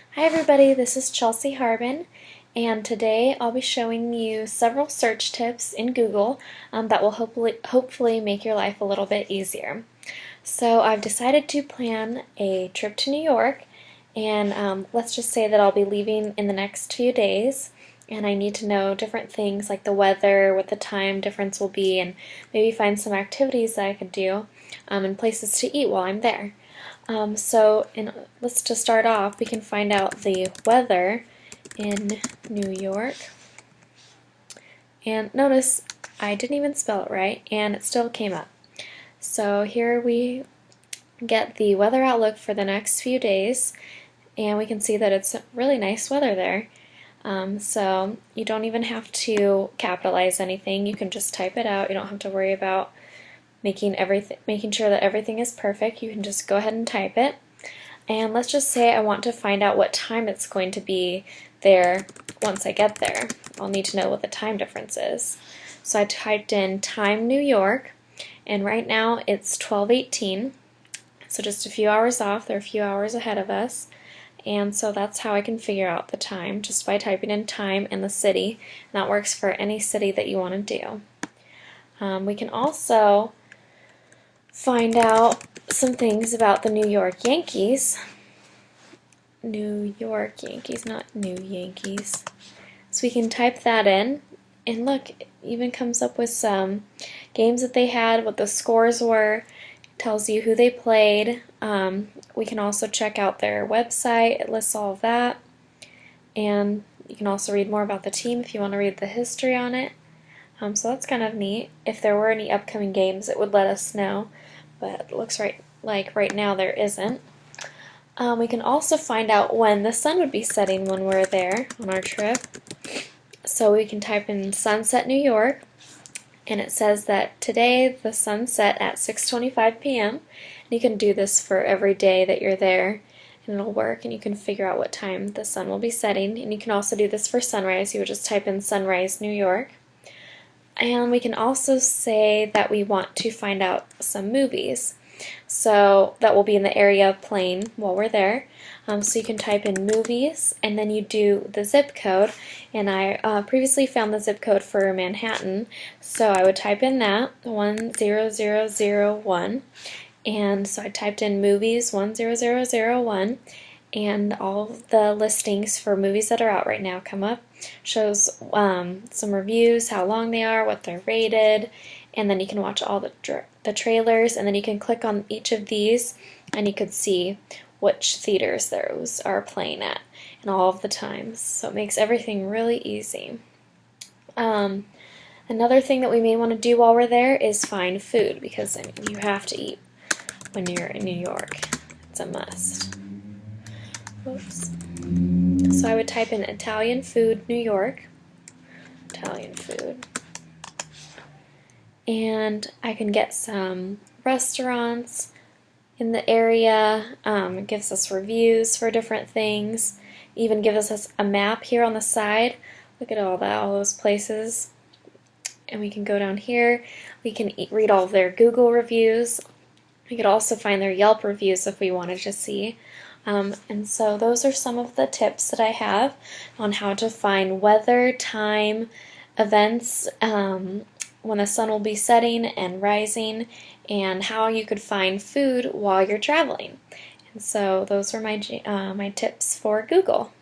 Hi everybody, this is Chelsea Harbin, and today I'll be showing you several search tips in Google that will hopefully make your life a little bit easier. So I've decided to plan a trip to New York, and let's just say that I'll be leaving in the next few days, and I need to know different things like the weather, what the time difference will be, and maybe find some activities that I could do and places to eat while I'm there. Let's just start off, we can find out the weather in New York. And notice I didn't even spell it right, and it still came up. So here we get the weather outlook for the next few days, and we can see that it's really nice weather there. So you don't even have to capitalize anything. You can just type it out. You don't have to worry about making sure that everything is perfect. You can just go ahead and type it. And let's just say I want to find out what time it's going to be there once I get there. I'll need to know what the time difference is. So I typed in time New York, and right now it's 12:18, so just a few hours off. They're a few hours ahead of us. And so that's how I can figure out the time, just by typing in time and the city. And that works for any city that you want to do. We can also find out some things about the New York Yankees. New York Yankees, not New Yankees. So we can type that in, and look, it even comes up with some games that they had, what the scores were, tells you who they played. We can also check out their website, it lists all of that, and you can also read more about the team if you want to read the history on it. So that's kind of neat. If there were any upcoming games, it would let us know, but it looks like right now there isn't. We can also find out when the sun would be setting when we're there on our trip. So we can type in sunset New York, and it says that today the sun set at 6:25 p.m. And you can do this for every day that you're there, and it'll work, and you can figure out what time the sun will be setting. And you can also do this for sunrise. You would just type in sunrise New York. And we can also say that we want to find out some movies. So that will be in the area playing while we're there. So you can type in movies, and then you do the zip code. And I previously found the zip code for Manhattan, so I would type in that 10001. And so I typed in movies 10001, and all the listings for movies that are out right now come up. Shows some reviews, how long they are, what they're rated, and then you can watch all the trailers, and then you can click on each of these and you could see which theaters those are playing at and all of the times. So it makes everything really easy. Another thing that we may want to do while we're there is find food, because I mean, you have to eat when you're in New York. It's a must. Oops. So I would type in Italian food, New York. Italian food. And I can get some restaurants in the area. It gives us reviews for different things. Even gives us a map here on the side. Look at all those places. And we can go down here. We can read all of their Google reviews. We could also find their Yelp reviews if we wanted to see. And so those are some of the tips that I have on how to find weather, time, events, when the sun will be setting and rising, and how you could find food while you're traveling. And so those are my tips for Google.